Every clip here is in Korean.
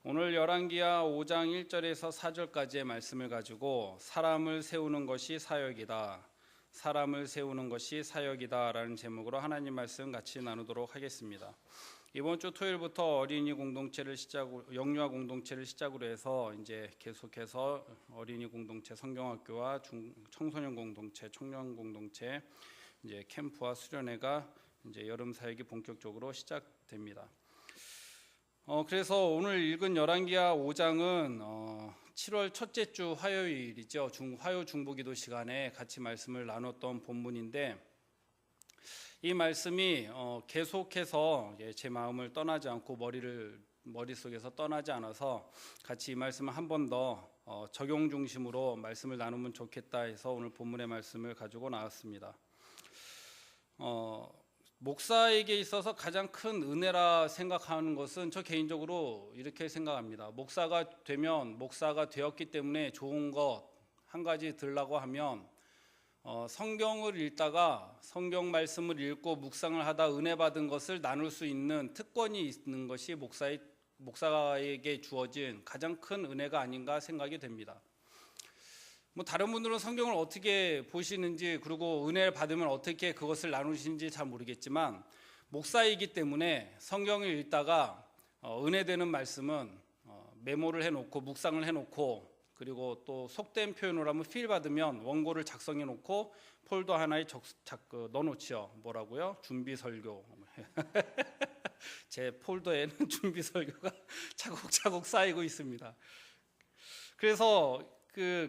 오늘 열왕기하 5장 1절에서 4절까지의 말씀을 가지고 사람을 세우는 것이 사역이다, 사람을 세우는 것이 사역이다 라는 제목으로 하나님 말씀 같이 나누도록 하겠습니다. 이번 주 토요일부터 어린이 공동체를 영유아 공동체를 시작으로 해서 이제 계속해서 어린이 공동체, 성경학교와 청소년 공동체, 청년 공동체, 이제 캠프와 수련회가 이제 여름 사역이 본격적으로 시작됩니다. 그래서 오늘 읽은 열왕기하 5장은 7월 첫째 주 화요일이죠. 화요 중보기도 시간에 같이 말씀을 나눴던 본문인데, 이 말씀이 계속해서 제 마음을 떠나지 않고 머릿속에서 떠나지 않아서 같이 이 말씀을 한 번 더 적용 중심으로 말씀을 나누면 좋겠다 해서 오늘 본문의 말씀을 가지고 나왔습니다. 목사에게 있어서 가장 큰 은혜라 생각하는 것은 저 개인적으로 이렇게 생각합니다. 목사가 되었기 때문에 좋은 것 한 가지 들라고 하면 성경을 읽다가 성경 말씀을 읽고 묵상을 하다 은혜 받은 것을 나눌 수 있는 특권이 있는 것이 목사에게 주어진 가장 큰 은혜가 아닌가 생각이 됩니다. 다른 분들은 성경을 어떻게 보시는지, 그리고 은혜를 받으면 어떻게 그것을 나누시는지 잘 모르겠지만, 목사이기 때문에 성경을 읽다가 은혜되는 말씀은 메모를 해놓고 묵상을 해놓고, 그리고 또 속된 표현으로 하면 필 받으면 원고를 작성해놓고 폴더 하나에 넣어놓지요. 뭐라고요? 준비 설교. 제 폴더에는 준비 설교가 차곡차곡 쌓이고 있습니다. 그래서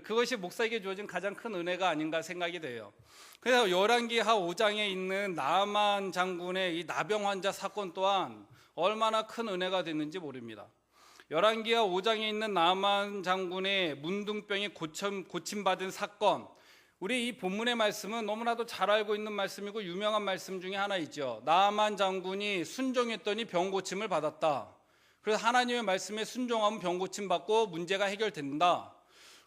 그것이 목사에게 주어진 가장 큰 은혜가 아닌가 생각이 돼요. 그래서 열왕기하 5장에 있는 나아만 장군의 이 나병 환자 사건 또한 얼마나 큰 은혜가 됐는지 모릅니다. 열왕기하 5장에 있는 나아만 장군의 문둥병이 고침받은 사건, 우리 이 본문의 말씀은 너무나도 잘 알고 있는 말씀이고 유명한 말씀 중에 하나이죠. 나아만 장군이 순종했더니 병 고침을 받았다. 그래서 하나님의 말씀에 순종하면 병 고침 받고 문제가 해결된다.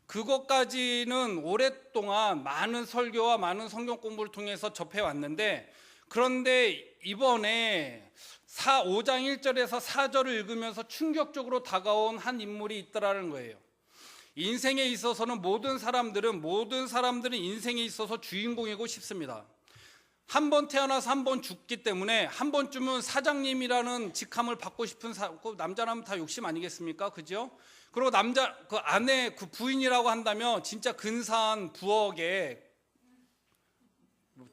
그것까지는 오랫동안 많은 설교와 많은 성경 공부를 통해서 접해왔는데, 그런데 이번에 5장 1절에서 4절을 읽으면서 충격적으로 다가온 한 인물이 있더라는 거예요. 인생에 있어서는 모든 사람들은 인생에 있어서 주인공이고 싶습니다. 한 번 태어나서 한 번 죽기 때문에 한 번쯤은 사장님이라는 직함을 받고 싶은 남자라면 다 욕심 아니겠습니까? 그죠? 그리고 아내, 부인이라고 한다면 진짜 근사한 부엌에,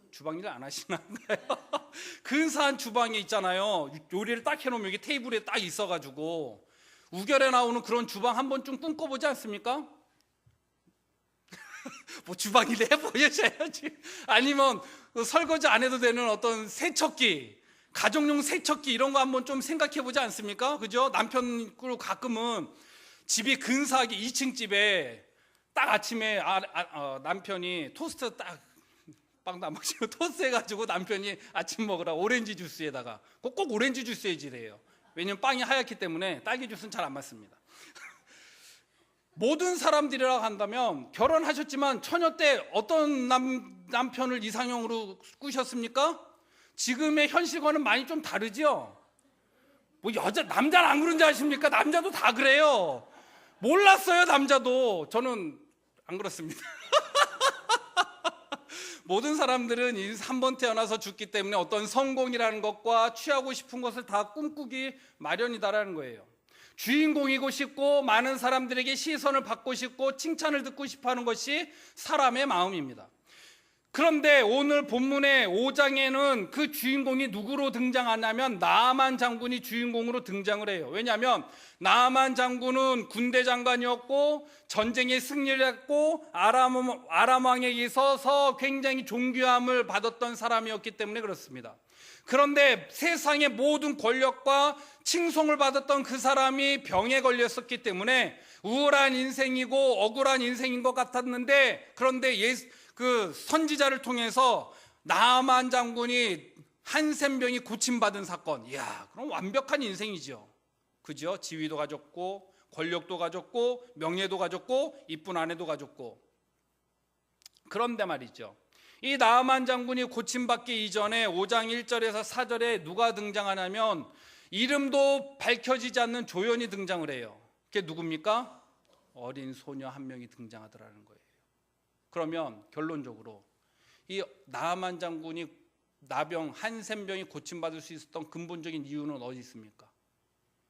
주방 일 안 하시나요? 근사한 주방에 있잖아요. 요리를 딱 해놓으면 여기 테이블에 딱 있어가지고 우결에 나오는 그런 주방 한 번쯤 꿈꿔보지 않습니까? 뭐 주방이래 보여줘야지. 아니면 설거지 안 해도 되는 어떤 세척기, 가정용 세척기 이런 거 한번 좀 생각해보지 않습니까? 그죠? 남편으로 가끔은 집이 근사하게 2층 집에 딱 아침에 남편이 토스트 딱 빵도 안 먹지만 토스트 해가지고 남편이 아침 먹으라 오렌지 주스에다가 꼭 오렌지 주스 해지래요. 왜냐면 빵이 하얗기 때문에 딸기 주스는 잘 안 맞습니다. 모든 사람들이라고 한다면 결혼하셨지만 처녀 때 어떤 남편을 이상형으로 꾸셨습니까? 지금의 현실과는 많이 좀 다르죠? 남자는 안 그런지 아십니까? 남자도 다 그래요. 몰랐어요, 남자도. 저는 안 그렇습니다. 모든 사람들은 한 번 태어나서 죽기 때문에 어떤 성공이라는 것과 취하고 싶은 것을 다 꿈꾸기 마련이다라는 거예요. 주인공이고 싶고 많은 사람들에게 시선을 받고 싶고 칭찬을 듣고 싶어하는 것이 사람의 마음입니다. 그런데 오늘 본문의 5장에는 그 주인공이 누구로 등장하냐면 나아만 장군이 주인공으로 등장을 해요. 왜냐하면 나아만 장군은 군대 장관이었고 전쟁에 승리를 했고 아람 왕에게 있어서 굉장히 존귀함을 받았던 사람이었기 때문에 그렇습니다. 그런데 세상의 모든 권력과 칭송을 받았던 그 사람이 병에 걸렸었기 때문에 우울한 인생이고 억울한 인생인 것 같았는데, 그런데 그 선지자를 통해서 나아만 장군이 한센병이 고침받은 사건, 이야, 그럼 완벽한 인생이죠. 그죠? 지위도 가졌고 권력도 가졌고 명예도 가졌고 이쁜 아내도 가졌고. 그런데 말이죠, 이 나아만 장군이 고침받기 이전에 5장 1절에서 4절에 누가 등장하냐면 이름도 밝혀지지 않는 조연이 등장을 해요. 그게 누굽니까? 어린 소녀 한 명이 등장하더라는 거예요. 그러면 결론적으로 이 나아만 장군이 나병 한센병이 고침받을 수 있었던 근본적인 이유는 어디 있습니까?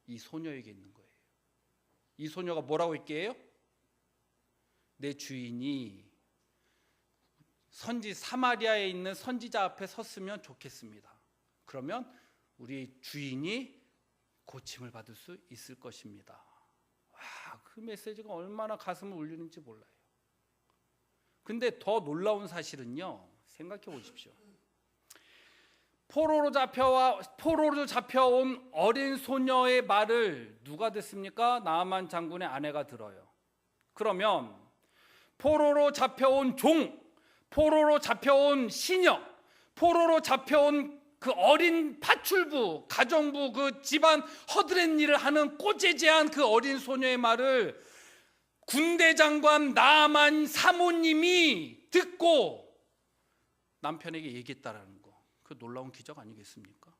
이 소녀에게 있는 거예요. 이 소녀가 뭐라고 했게요? 내 주인이 선지 사마리아에 있는 선지자 앞에 섰으면 좋겠습니다. 그러면 우리 주인이 고침을 받을 수 있을 것입니다. 와, 그 메시지가 얼마나 가슴을 울리는지 몰라요. 근데 더 놀라운 사실은요, 생각해 보십시오. 포로로 잡혀온 어린 소녀의 말을 누가 듣습니까? 나아만 장군의 아내가 들어요. 그러면 포로로 잡혀온 종, 포로로 잡혀온 시녀, 포로로 잡혀온 그 어린 파출부, 가정부, 그 집안 허드렛 일을 하는 꼬재재한 그 어린 소녀의 말을 군대 장관 나아만 사모님이 듣고 남편에게 얘기했다라는 거, 그 놀라운 기적 아니겠습니까?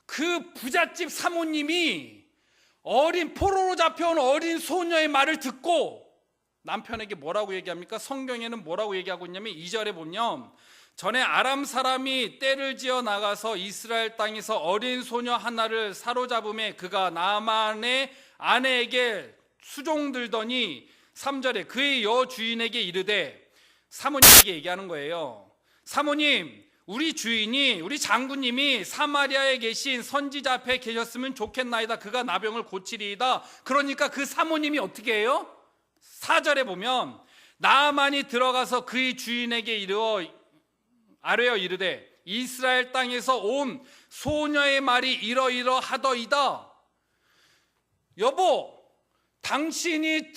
그 부잣집 사모님이 포로로 잡혀온 어린 소녀의 말을 듣고 남편에게 뭐라고 얘기합니까? 성경에는 뭐라고 얘기하고 있냐면 2절에 보면 전에 아람 사람이 떼를 지어 나가서 이스라엘 땅에서 어린 소녀 하나를 사로잡음에 그가 나아만의 아내에게 수종들더니 3절에 그의 여주인에게 이르되, 사모님에게 얘기하는 거예요. 사모님, 우리 주인이, 우리 장군님이 사마리아에 계신 선지자 앞에 계셨으면 좋겠나이다. 그가 나병을 고치리이다. 그러니까 그 사모님이 어떻게 해요? 4절에 보면 나아만이 들어가서 그의 주인에게 아뢰어 이르되 이스라엘 땅에서 온 소녀의 말이 이러이러하더이다. 여보, 당신이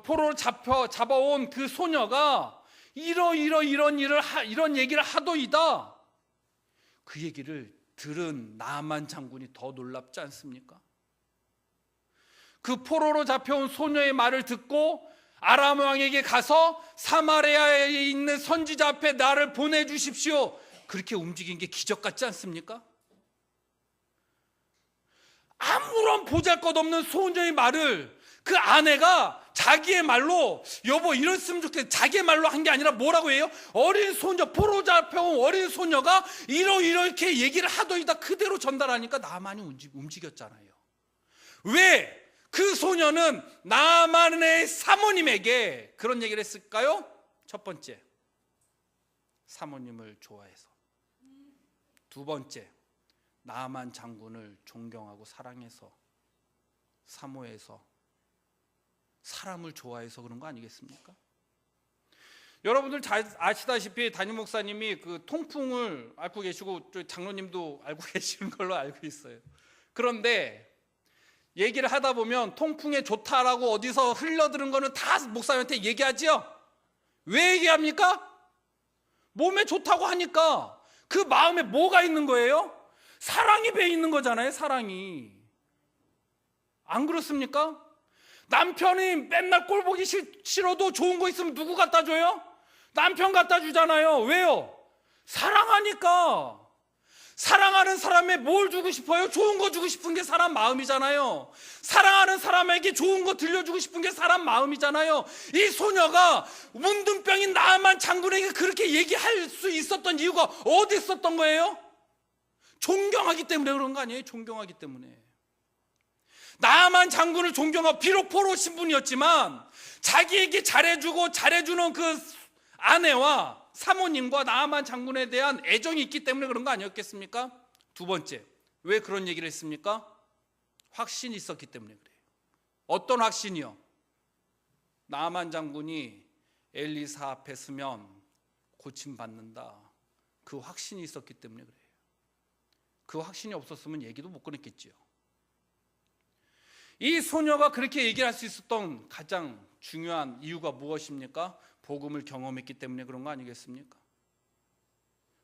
포로로 잡아온 그 소녀가 이런 얘기를 하더이다. 그 얘기를 들은 나아만 장군이 더 놀랍지 않습니까? 그 포로로 잡혀온 소녀의 말을 듣고 아람 왕에게 가서 사마리아에 있는 선지자 앞에 나를 보내주십시오. 그렇게 움직인 게 기적 같지 않습니까? 아무런 보잘것없는 소녀의 말을 그 아내가 자기의 말로, 여보 이랬으면 좋겠다, 자기의 말로 한 게 아니라 뭐라고 해요? 어린 소녀, 포로 잡혀온 어린 소녀가 이렇게 얘기를 하더이다. 그대로 전달하니까 나아만이 움직였잖아요. 왜? 그 소녀는 나아만의 사모님에게 그런 얘기를 했을까요? 첫 번째, 사모님을 좋아해서. 두 번째, 나아만 장군을 존경하고 사랑해서, 사모해서, 사람을 좋아해서 그런 거 아니겠습니까? 여러분들 잘 아시다시피 담임 목사님이 그 통풍을 앓고 계시고 장로님도 알고 계시는 걸로 알고 있어요. 그런데 얘기를 하다 보면 통풍에 좋다라고 어디서 흘려들은 거는 다 목사님한테 얘기하지요. 왜 얘기합니까? 몸에 좋다고 하니까. 그 마음에 뭐가 있는 거예요? 사랑이 배 있는 거잖아요. 사랑이. 안 그렇습니까? 남편이 맨날 꼴 보기 싫어도 좋은 거 있으면 누구 갖다 줘요? 남편 갖다 주잖아요. 왜요? 사랑하니까. 사랑하는 사람에 뭘 주고 싶어요? 좋은 거 주고 싶은 게 사람 마음이잖아요. 사랑하는 사람에게 좋은 거 들려주고 싶은 게 사람 마음이잖아요. 이 소녀가 문둥병인 나아만 장군에게 그렇게 얘기할 수 있었던 이유가 어디 있었던 거예요? 존경하기 때문에 그런 거 아니에요? 존경하기 때문에. 나아만 장군을 존경하고, 비록 포로 신분이었지만 자기에게 잘해주는 그 아내와 사모님과 나아만 장군에 대한 애정이 있기 때문에 그런 거 아니었겠습니까? 두 번째, 왜 그런 얘기를 했습니까? 확신이 있었기 때문에 그래요. 어떤 확신이요? 나아만 장군이 엘리사 앞에 서면 고침받는다. 그 확신이 있었기 때문에 그래요. 그 확신이 없었으면 얘기도 못 꺼냈겠지요. 이 소녀가 그렇게 얘기를 할 수 있었던 가장 중요한 이유가 무엇입니까? 복음을 경험했기 때문에 그런 거 아니겠습니까?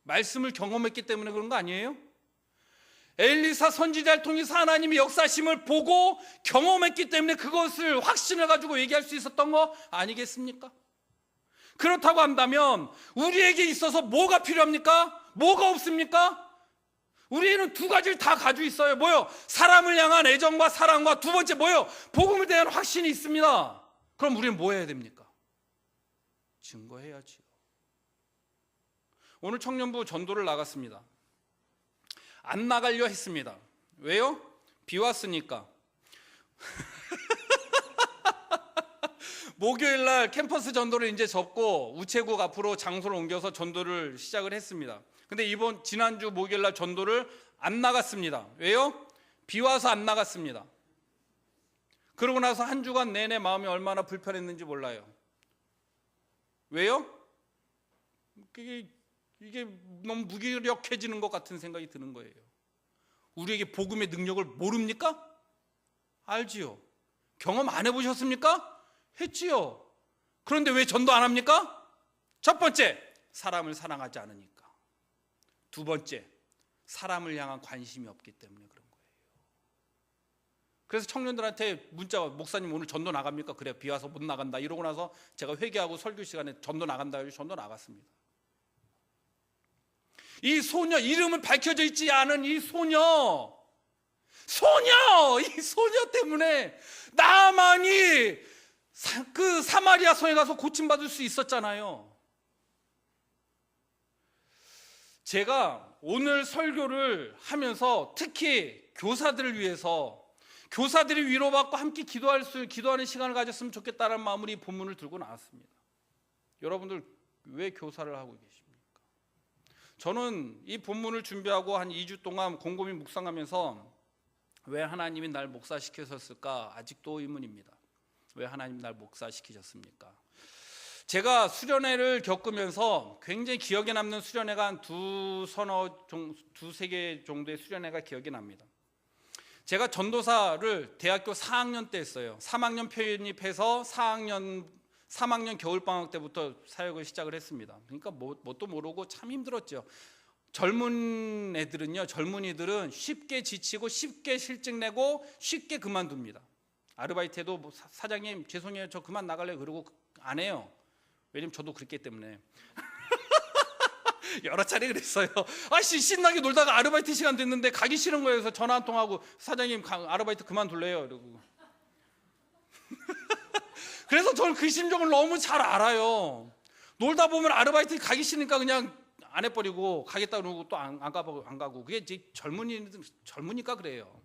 말씀을 경험했기 때문에 그런 거 아니에요? 엘리사 선지자를 통해서 하나님의 역사심을 보고 경험했기 때문에 그것을 확신을 가지고 얘기할 수 있었던 거 아니겠습니까? 그렇다고 한다면 우리에게 있어서 뭐가 필요합니까? 뭐가 없습니까? 우리는 두 가지를 다 가지고 있어요. 뭐요? 사람을 향한 애정과 사랑과 두 번째 뭐요? 복음에 대한 확신이 있습니다. 그럼 우리는 뭐 해야 됩니까? 증거해야지요. 오늘 청년부 전도를 나갔습니다. 안 나가려 했습니다. 왜요? 비 왔으니까. 목요일날 캠퍼스 전도를 이제 접고 우체국 앞으로 장소를 옮겨서 전도를 시작을 했습니다. 근데 지난주 목요일날 전도를 안 나갔습니다. 왜요? 비 와서 안 나갔습니다. 그러고 나서 한 주간 내내 마음이 얼마나 불편했는지 몰라요. 왜요? 이게 너무 무기력해지는 것 같은 생각이 드는 거예요. 우리에게 복음의 능력을 모릅니까? 알지요. 경험 안 해보셨습니까? 했지요. 그런데 왜 전도 안 합니까? 첫 번째, 사람을 사랑하지 않으니까. 두 번째, 사람을 향한 관심이 없기 때문에 그런 거예요. 그래서 청년들한테 문자가 목사님 오늘 전도 나갑니까? 그래, 비 와서 못 나간다. 이러고 나서 제가 회개하고 설교 시간에 전도 나간다 해서 전도 나갔습니다. 이 소녀, 이름은 밝혀져 있지 않은 이 소녀 때문에 나만이 그 사마리아 성에 가서 고침받을 수 있었잖아요. 제가 오늘 설교를 하면서 특히 교사들을 위해서 교사들이 위로받고 함께 기도하는 시간을 가졌으면 좋겠다는 마음으로 이 본문을 들고 나왔습니다. 여러분들 왜 교사를 하고 계십니까? 저는 이 본문을 준비하고 한 2주 동안 곰곰이 묵상하면서 왜 하나님이 날 목사시키셨을까 아직도 의문입니다. 왜 하나님 날 목사시키셨습니까? 제가 수련회를 겪으면서 굉장히 기억에 남는 수련회가 한 두세 개 정도의 수련회가 기억이 납니다. 제가 전도사를 대학교 4학년 때 했어요. 3학년 편입해서 3학년 겨울방학 때부터 사역을 시작을 했습니다. 그러니까 뭣도 모르고 참 힘들었죠. 젊은이들은 쉽게 지치고 쉽게 실증 내고 쉽게 그만둡니다. 아르바이트 해도 사장님 죄송해요 저 그만 나갈래요 그러고 안 해요. 왜냐면 저도 그랬기 때문에 여러 차례 그랬어요. 신나게 놀다가 아르바이트 시간 됐는데 가기 싫은 거예요. 그래서 전화 한 통하고 사장님 아르바이트 그만둘래요 이러고. 그래서 저는 그 심정을 너무 잘 알아요. 놀다 보면 아르바이트 가기 싫으니까 그냥 안 해버리고 가겠다 그러고 또 안 가고 그게 이제 젊으니까 그래요.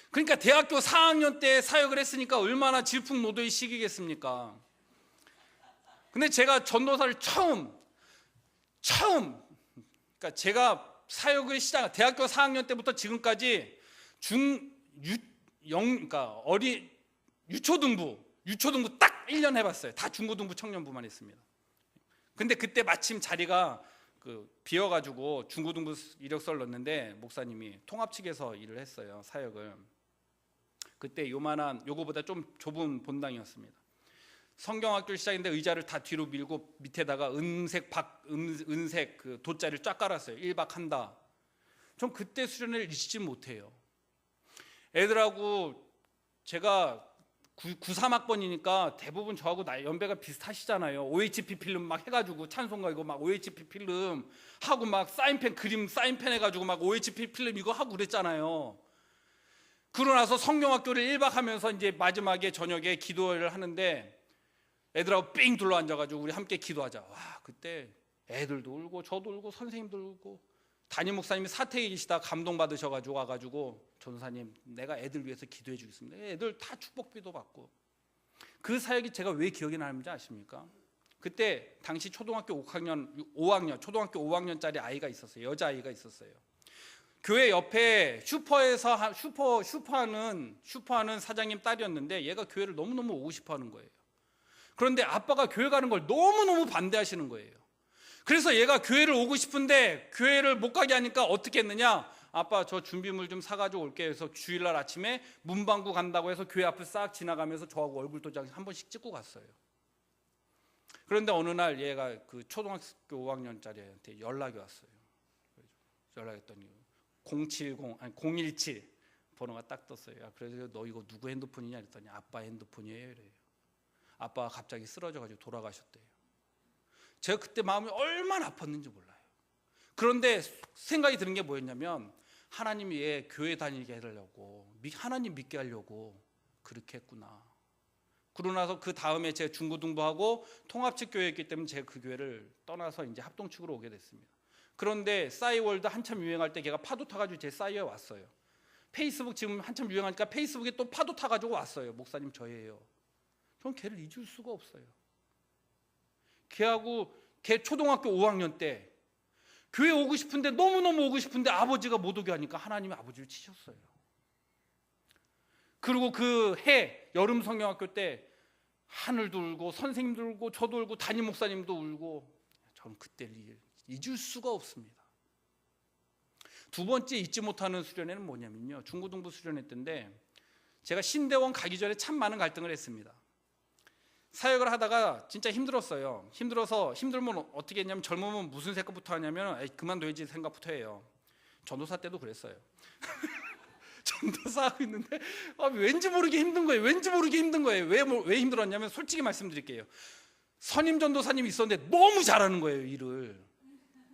그러니까 대학교 4학년 때 사역을 했으니까 얼마나 질풍노도의 시기겠습니까? 근데 제가 전도사를 처음 그러니까 제가 사역을 대학교 4학년 때부터 지금까지 그러니까 유초등부 딱 1년 해봤어요. 다 중고등부 청년부만 했습니다. 근데 그때 마침 자리가 비어가지고 중고등부 이력서를 넣었는데 목사님이 통합 측에서 일을 했어요. 사역을. 그때 요거보다 좀 좁은 본당이었습니다. 성경학교 시작인데 의자를 다 뒤로 밀고 밑에다가 은색 그 돗자리를 쫙 깔았어요. 1박 한다. 전 그때 수련회를 잊지 못해요. 애들하고 제가 93학번이니까 대부분 저하고 연배가 비슷하시잖아요. OHP 필름 막 해가지고 찬송가 이거 막 OHP 필름 하고 막 사인펜 해가지고 막 OHP 필름 이거 하고 그랬잖아요. 그러고 나서 성경학교를 1박 하면서 이제 마지막에 저녁에 기도를 하는데 애들하고 삥 둘러 앉아가지고 우리 함께 기도하자. 와, 그때 애들도 울고 저도 울고 선생님도 울고 담임 목사님이 사택에 계시다 감동받으셔가지고 와가지고 전도사님 내가 애들 위해서 기도해 주겠습니다. 애들 다 축복기도 받고. 그 사역이 제가 왜 기억이 나는지 아십니까? 그때 당시 초등학교 5학년짜리 아이가 있었어요. 여자아이가 있었어요. 교회 옆에 슈퍼하는 사장님 딸이었는데 얘가 교회를 너무너무 오고 싶어 하는 거예요. 그런데 아빠가 교회 가는 걸 너무너무 반대하시는 거예요. 그래서 얘가 교회를 오고 싶은데 교회를 못 가게 하니까 어떻게 했느냐? 아빠 저 준비물 좀 사가지고 올게요 해서 주일날 아침에 문방구 간다고 해서 교회 앞을 싹 지나가면서 저하고 얼굴 도장 한 번씩 찍고 갔어요. 그런데 어느 날 얘가 그 초등학교 5학년짜리한테 연락이 왔어요. 연락했더니 017 번호가 딱 떴어요. 그래서 너 이거 누구 핸드폰이냐 그랬더니 아빠 핸드폰이에요. 이래요. 아빠가 갑자기 쓰러져가지고 돌아가셨대요. 제가 그때 마음이 얼마나 아팠는지 몰라요. 그런데 생각이 드는 게 뭐였냐면 하나님이 얘 교회 다니게 하려고, 하나님 믿게 하려고 그렇게 했구나. 그러고 나서 그 다음에 제가 중고등부하고 통합측 교회였기 때문에 제가 그 교회를 떠나서 이제 합동측으로 오게 됐습니다. 그런데 싸이월드 한참 유행할 때 걔가 파도 타가지고 제 싸이에 왔어요. 페이스북 지금 한참 유행하니까 페이스북에 또 파도 타가지고 왔어요. 목사님 저예요. 전 걔를 잊을 수가 없어요. 걔 초등학교 5학년 때 교회 오고 싶은데, 너무너무 오고 싶은데 아버지가 못 오게 하니까 하나님이 아버지를 치셨어요. 그리고 그 해 여름 성경학교 때 하늘도 울고 선생님도 울고 저도 울고 담임 목사님도 울고, 저는 그때를 잊을 수가 없습니다. 두 번째 잊지 못하는 수련회는 뭐냐면요, 중고등부 수련회 때인데 제가 신대원 가기 전에 참 많은 갈등을 했습니다. 사역을 하다가 진짜 힘들었어요. 힘들면 어떻게 했냐면, 젊으면 무슨 생각부터 하냐면 그만둬야지 생각부터 해요. 전도사 때도 그랬어요. 전도사 하고 있는데 왠지 모르게 힘든 거예요. 왜 힘들었냐면, 솔직히 말씀드릴게요. 선임 전도사님이 있었는데 너무 잘하는 거예요, 일을.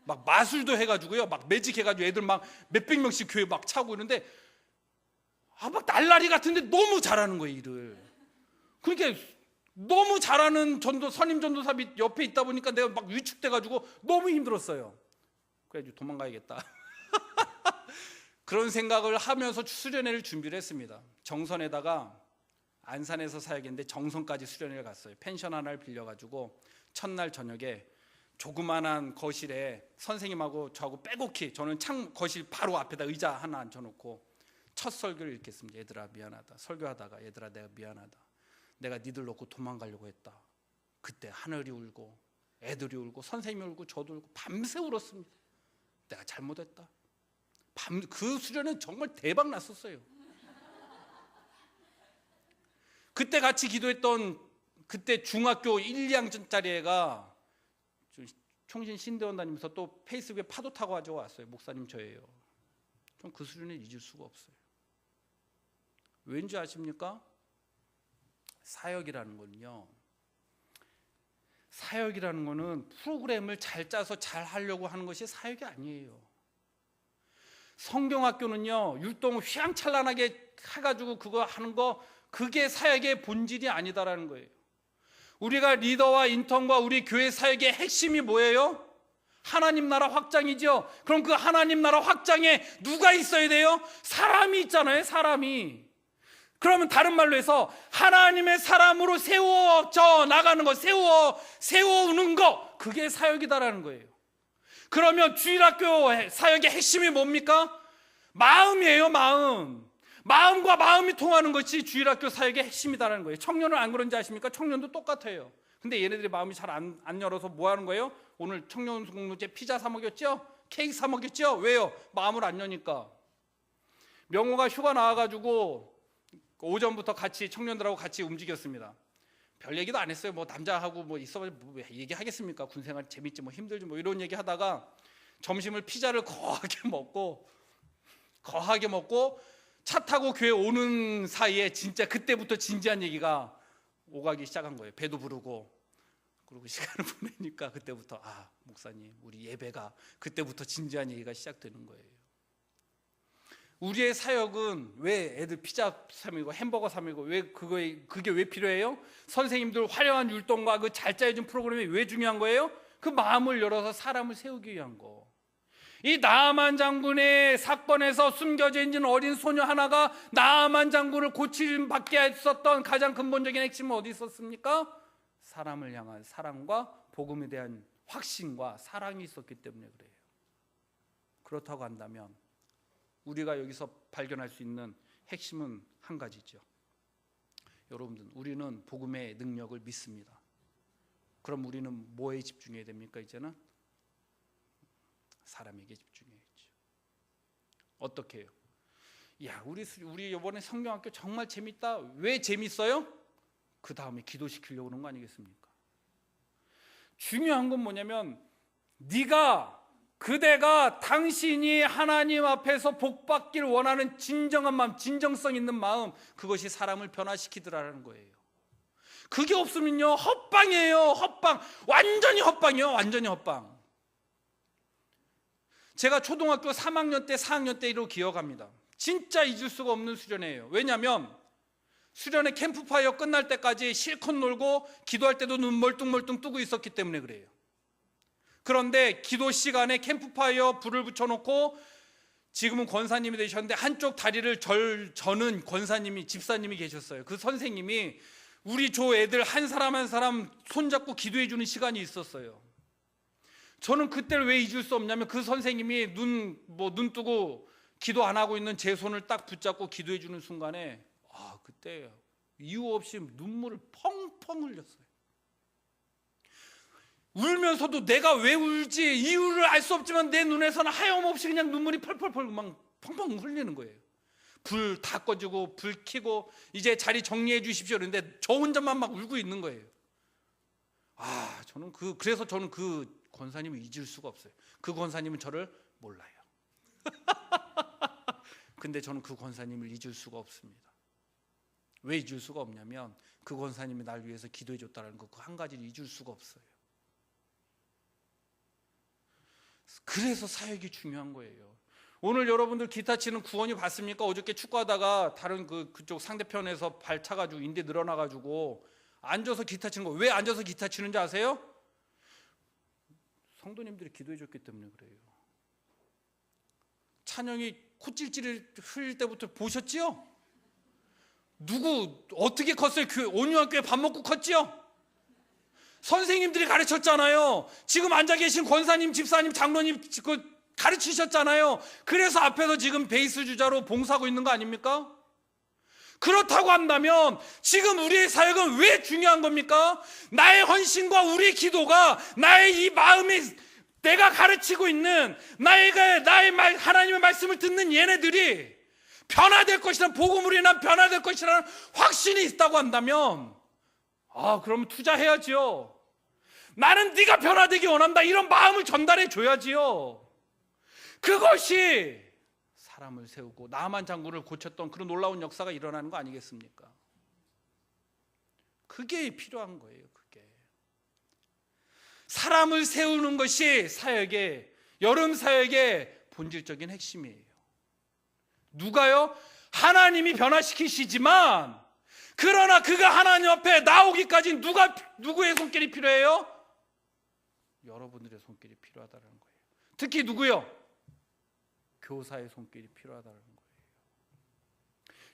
막 마술도 해가지고요, 막 매직해가지고 애들 막 몇백 명씩 교회 막 차고 있는데 막 날라리 같은데 너무 잘하는 거예요, 일을. 그러니까 너무 잘하는 선임 전도사 옆에 있다 보니까 내가 막 위축돼가지고 너무 힘들었어요. 그래가지고 도망가야겠다. 그런 생각을 하면서 수련회를 준비를 했습니다. 정선에다가 안산에서 사역했는데 정선까지 수련회를 갔어요. 펜션 하나를 빌려가지고 첫날 저녁에 조그만한 거실에 선생님하고 저하고 빼곡히, 저는 거실 바로 앞에다 의자 하나 앉혀놓고 첫 설교를 읽겠습니다. 얘들아 미안하다. 설교하다가 얘들아 내가 미안하다. 내가 니들 놓고 도망가려고 했다. 그때 하늘이 울고 애들이 울고 선생님이 울고 저도 울고 밤새 울었습니다. 내가 잘못했다. 그 수련은 정말 대박 났었어요. 그때 같이 기도했던, 그때 중학교 1, 2학년짜리 애가 총신 신대원 다니면서 또 페이스북에 파도 타고 가지고 왔어요. 목사님 저예요. 전 그 수련을 잊을 수가 없어요. 왠지 아십니까? 사역이라는 거는 프로그램을 잘 짜서 잘 하려고 하는 것이 사역이 아니에요. 성경학교는요, 율동 휘황찬란하게 해가지고 그거 하는 거, 그게 사역의 본질이 아니다라는 거예요. 우리가 리더와 인턴과 우리 교회 사역의 핵심이 뭐예요? 하나님 나라 확장이죠. 그럼 그 하나님 나라 확장에 누가 있어야 돼요? 사람이 있잖아요, 사람이. 그러면 다른 말로 해서 하나님의 사람으로 세워져 나가는 거, 세워오는 거, 그게 사역이다라는 거예요. 그러면 주일학교 사역의 핵심이 뭡니까? 마음이에요, 마음. 마음과 마음이 통하는 것이 주일학교 사역의 핵심이다라는 거예요. 청년은 안 그런지 아십니까? 청년도 똑같아요. 근데 얘네들이 마음이 잘 안 열어서 뭐 하는 거예요? 오늘 청년 공동체 피자 사 먹였죠? 케이크 사 먹였죠? 왜요? 마음을 안 여니까. 명호가 휴가 나와가지고 오전부터 같이 청년들하고 같이 움직였습니다. 별 얘기도 안 했어요. 뭐 남자하고 뭐 있어 뭐 얘기하겠습니까? 군생활 재밌지 뭐 힘들지 뭐 이런 얘기 하다가 점심을 피자를 거하게 먹고 차 타고 교회 오는 사이에 진짜 그때부터 진지한 얘기가 오가기 시작한 거예요. 배도 부르고. 그리고 시간을 보내니까 그때부터 목사님 우리 예배가, 그때부터 진지한 얘기가 시작되는 거예요. 우리의 사역은 왜 애들 피자 사먹이고 햄버거 사먹이고 그게 왜 필요해요? 선생님들 화려한 율동과 그 잘 짜여진 프로그램이 왜 중요한 거예요? 그 마음을 열어서 사람을 세우기 위한 거. 이 나아만 장군의 사건에서 숨겨져 있는 어린 소녀 하나가 나아만 장군을 고침받게 했었던 가장 근본적인 핵심은 어디 있었습니까? 사람을 향한 사랑과 복음에 대한 확신과 사랑이 있었기 때문에 그래요. 그렇다고 한다면 우리가 여기서 발견할 수 있는 핵심은 한 가지죠. 여러분들, 우리는 복음의 능력을 믿습니다. 그럼 우리는 뭐에 집중해야 됩니까? 이제는 사람에게 집중해야죠. 어떻게 해요? 야, 우리 이번에 성경학교 정말 재밌다. 왜 재밌어요? 그 다음에 기도시키려고 그런 거 아니겠습니까? 중요한 건 뭐냐면 그대가 당신이 하나님 앞에서 복받기를 원하는 진정한 마음, 진정성 있는 마음, 그것이 사람을 변화시키더라는 거예요. 그게 없으면요 헛방이에요. 헛방. 완전히 헛방이요. 완전히 헛방. 제가 초등학교 3학년 때 4학년 때로 기억합니다. 진짜 잊을 수가 없는 수련회예요. 왜냐하면 수련회 캠프파이어 끝날 때까지 실컷 놀고 기도할 때도 눈 멀뚱멀뚱 뜨고 있었기 때문에 그래요. 그런데 기도 시간에 캠프파이어 불을 붙여놓고 지금은 권사님이 되셨는데 한쪽 다리를 저는 권사님이 집사님이 계셨어요. 그 선생님이 우리 조 애들 한 사람 한 사람 손잡고 기도해 주는 시간이 있었어요. 저는 그때를 왜 잊을 수 없냐면 그 선생님이 눈 뜨고 기도 안 하고 있는 제 손을 딱 붙잡고 기도해 주는 순간에 그때 이유 없이 눈물을 펑펑 흘렸어요. 울면서도 내가 왜 울지 이유를 알 수 없지만 내 눈에서는 하염없이 그냥 눈물이 펄펄펄 막 펑펑 흘리는 거예요. 불 다 꺼지고 불 켜고 이제 자리 정리해 주십시오. 그런데 저 혼자만 막 울고 있는 거예요. 그래서 저는 그 권사님을 잊을 수가 없어요. 그 권사님은 저를 몰라요. 근데 저는 그 권사님을 잊을 수가 없습니다. 왜 잊을 수가 없냐면 그 권사님이 날 위해서 기도해 줬다는 거 그 한 가지를 잊을 수가 없어요. 그래서 사역이 중요한 거예요. 오늘 여러분들 기타 치는 구원이 봤습니까? 어저께 축구하다가 다른 그쪽 상대편에서 발 차가지고 인대 늘어나가지고 앉아서 기타 치는 거. 왜 앉아서 기타 치는지 아세요? 성도님들이 기도해 줬기 때문에 그래요. 찬영이 콧질질을 흘릴 때부터 보셨지요? 누구 어떻게 컸어요? 온유한교회 밥 먹고 컸지요? 선생님들이 가르쳤잖아요. 지금 앉아 계신 권사님, 집사님, 장로님 가르치셨잖아요. 그래서 앞에서 지금 베이스 주자로 봉사하고 있는 거 아닙니까? 그렇다고 한다면 지금 우리의 사역은 왜 중요한 겁니까? 나의 헌신과 우리의 기도가 나의 이 마음이 내가 가르치고 있는 나의 하나님의 말씀을 듣는 얘네들이 변화될 것이라는 복음으로 인한 변화될 것이라는 확신이 있다고 한다면 그러면 투자해야지요. 나는 네가 변화되기 원한다 이런 마음을 전달해 줘야지요. 그것이 사람을 세우고 나만 장군을 고쳤던 그런 놀라운 역사가 일어나는 거 아니겠습니까? 그게 필요한 거예요. 그게 사람을 세우는 것이 사역의 여름 사역의 본질적인 핵심이에요. 누가요? 하나님이 변화시키시지만 그러나 그가 하나님 앞에 나오기까지 누구의 손길이 필요해요? 여러분들의 손길이 필요하다는 거예요. 특히 누구요? 교사의 손길이 필요하다는 거예요.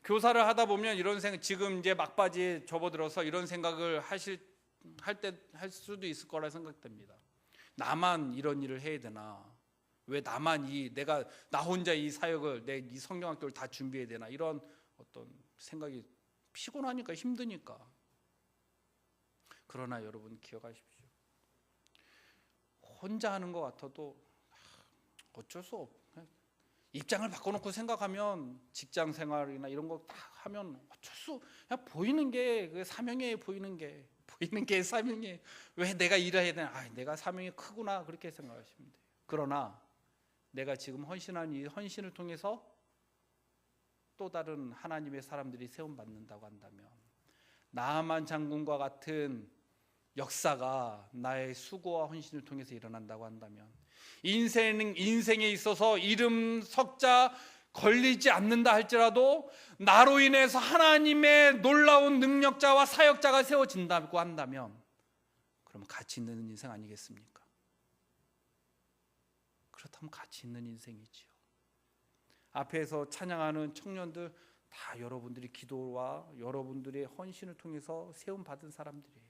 교사를 하다 보면 이런 생각, 지금 이제 막바지에 접어들어서 이런 생각을 할 수도 있을 거라 생각됩니다. 나만 이런 일을 해야 되나? 왜 나만 나 혼자 이 사역을 이 성경학교를 다 준비해야 되나? 이런 어떤 생각이 피곤하니까 힘드니까. 그러나 여러분 기억하십시오. 혼자 하는 것 같아도 어쩔 수 없고 입장을 바꿔놓고 생각하면 직장 생활이나 이런 거 다 하면 어쩔 수 그냥 보이는 게 그 사명이에요. 보이는 게 사명이에요. 왜 내가 일을 해야 되나? 내가 사명이 크구나 그렇게 생각하시면 돼요. 그러나 내가 지금 헌신한 이 헌신을 통해서 또 다른 하나님의 사람들이 세움받는다고 한다면 나만 장군과 같은 역사가 나의 수고와 헌신을 통해서 일어난다고 한다면 인생에 있어서 이름 석자 걸리지 않는다 할지라도 나로 인해서 하나님의 놀라운 능력자와 사역자가 세워진다고 한다면 그러면 가치 있는 인생 아니겠습니까? 그렇다면 가치 있는 인생이지요. 앞에서 찬양하는 청년들 다 여러분들이 기도와 여러분들의 헌신을 통해서 세움받은 사람들이에요.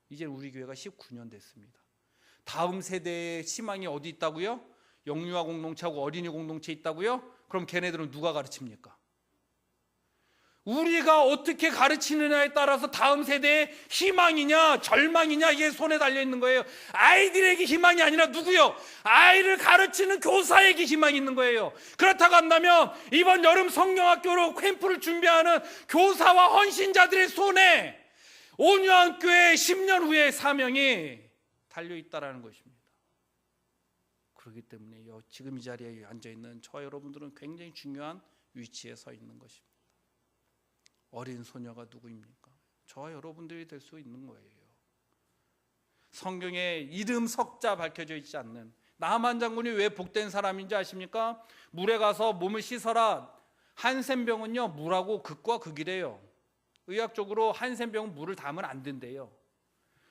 이제 우리 교회가 19년 됐습니다. 다음 세대의 희망이 어디 있다고요? 영유아 공동체하고 어린이 공동체 있다고요? 그럼 걔네들은 누가 가르칩니까? 우리가 어떻게 가르치느냐에 따라서 다음 세대의 희망이냐 절망이냐 이게 손에 달려있는 거예요. 아이들에게 희망이 아니라 누구요? 아이를 가르치는 교사에게 희망이 있는 거예요. 그렇다고 한다면 이번 여름 성경학교로 캠프를 준비하는 교사와 헌신자들의 손에 온유한교회 10년 후의 사명이 달려있다라는 것입니다. 그렇기 때문에 지금 이 자리에 앉아있는 저와 여러분들은 굉장히 중요한 위치에 서 있는 것입니다. 어린 소녀가 누구입니까? 저와 여러분들이 될 수 있는 거예요. 성경에 이름 석자 밝혀져 있지 않는 나만 장군이 왜 복된 사람인지 아십니까? 물에 가서 몸을 씻어라. 한센병은요, 물하고 극과 극이래요. 의학적으로 한센병은 물을 닿으면 안 된대요.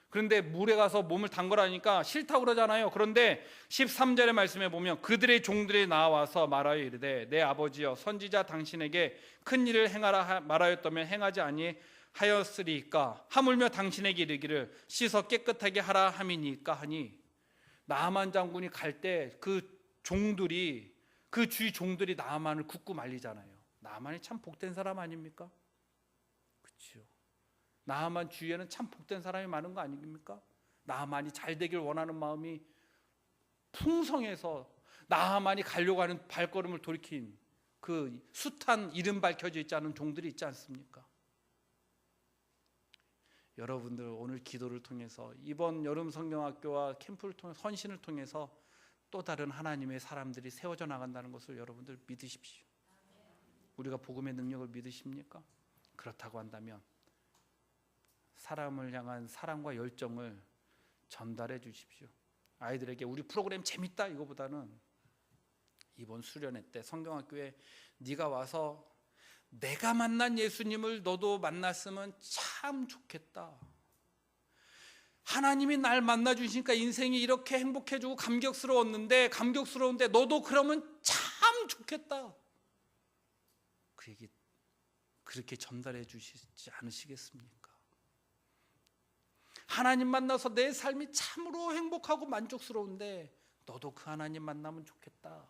그런데 물에 가서 몸을 담그라니까 싫다고 그러잖아요. 그런데 13절의 말씀에 보면 그들의 종들이 나와서 말하여 이르되 내 아버지여 선지자 당신에게 큰 일을 행하라 말하였다면 행하지 아니하였으리이까 하물며 당신에게 이르기를 씻어 깨끗하게 하라 함이니까 하니 나아만 장군이 갈 때 그 종들이 그 주위 종들이 나아만을 굽고 말리잖아요. 나아만이 참 복된 사람 아닙니까? 그렇죠. 나아만 주위에는 참 복된 사람이 많은 거 아닙니까? 나아만이 잘 되길 원하는 마음이 풍성해서 나아만이 가려고 하는 발걸음을 돌이킨 그 숱한 이름 밝혀져 있지 않은 종들이 있지 않습니까? 여러분들 오늘 기도를 통해서 이번 여름 성경학교와 캠프를 통해 헌신을 통해서 또 다른 하나님의 사람들이 세워져 나간다는 것을 여러분들 믿으십시오. 우리가 복음의 능력을 믿으십니까? 그렇다고 한다면 사람을 향한 사랑과 열정을 전달해 주십시오. 아이들에게 우리 프로그램 재밌다 이거보다는 이번 수련회 때 성경학교에 네가 와서 내가 만난 예수님을 너도 만났으면 참 좋겠다. 하나님이 날 만나 주시니까 인생이 이렇게 행복해지고 감격스러운데 너도 그러면 참 좋겠다. 그 얘기 그렇게 전달해 주시지 않으시겠습니까? 하나님 만나서 내 삶이 참으로 행복하고 만족스러운데 너도 그 하나님 만나면 좋겠다.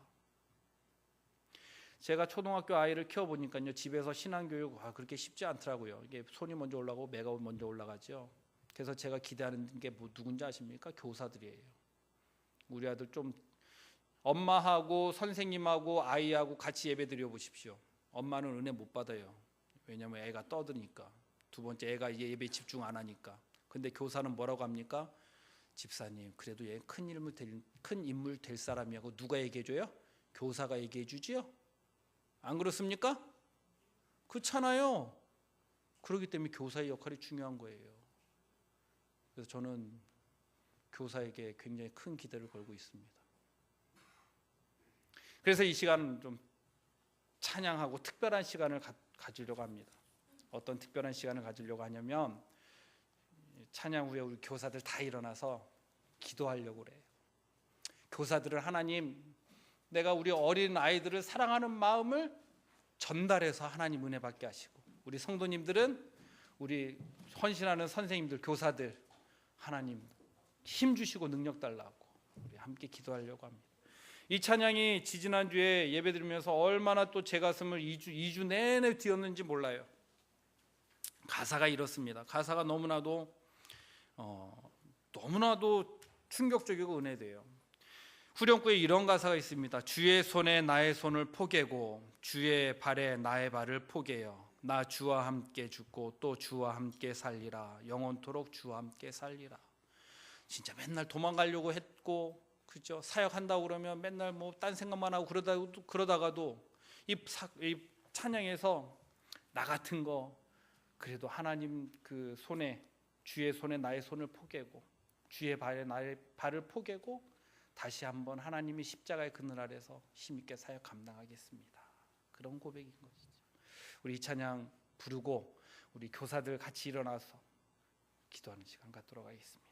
제가 초등학교 아이를 키워보니까요, 집에서 신앙교육 그렇게 쉽지 않더라고요. 이게 손이 먼저 올라가고 매가 먼저 올라가죠. 그래서 제가 기대하는 게 누군지 아십니까? 교사들이에요. 우리 아들 좀 엄마하고 선생님하고 아이하고 같이 예배 드려 보십시오. 엄마는 은혜 못 받아요. 왜냐하면 애가 떠드니까. 두 번째 애가 예배에 집중 안 하니까. 근데 교사는 뭐라고 합니까? 집사님 그래도 얘 큰 인물 될 사람이라고 누가 얘기해줘요? 교사가 얘기해주지요? 안 그렇습니까? 그렇잖아요. 그렇기 때문에 교사의 역할이 중요한 거예요. 그래서 저는 교사에게 굉장히 큰 기대를 걸고 있습니다. 그래서 이 시간 좀 찬양하고 특별한 시간을 가지려고 합니다. 어떤 특별한 시간을 가지려고 하냐면 찬양 후에 우리 교사들 다 일어나서 기도하려고 그래요. 교사들은 하나님 내가 우리 어린 아이들을 사랑하는 마음을 전달해서 하나님 은혜 받게 하시고 우리 성도님들은 우리 헌신하는 선생님들 교사들 하나님 힘 주시고 능력 달라고 우리 함께 기도하려고 합니다. 이 찬양이 지지난주에 예배 드리면서 얼마나 또 제 가슴을 2주 내내 뛰었는지 몰라요. 가사가 이렇습니다. 가사가 너무나도 충격적이고 은혜돼요. 후렴구에 이런 가사가 있습니다. 주의 손에 나의 손을 포개고 주의 발에 나의 발을 포개요. 나 주와 함께 죽고 또 주와 함께 살리라. 영원토록 주와 함께 살리라. 진짜 맨날 도망가려고 했고 그죠? 사역한다고 그러면 맨날 뭐 딴 생각만 하고 그러다가도 이 찬양에서 나 같은 거 그래도 하나님 그 손에 주의 손에 나의 손을 포개고 주의 발에 나의 발을 포개고 다시 한번 하나님이 십자가의 그늘 아래서 힘있게 사역 감당하겠습니다. 그런 고백인 것이죠. 우리 이 찬양 부르고 우리 교사들 같이 일어나서 기도하는 시간 갖도록 하겠습니다.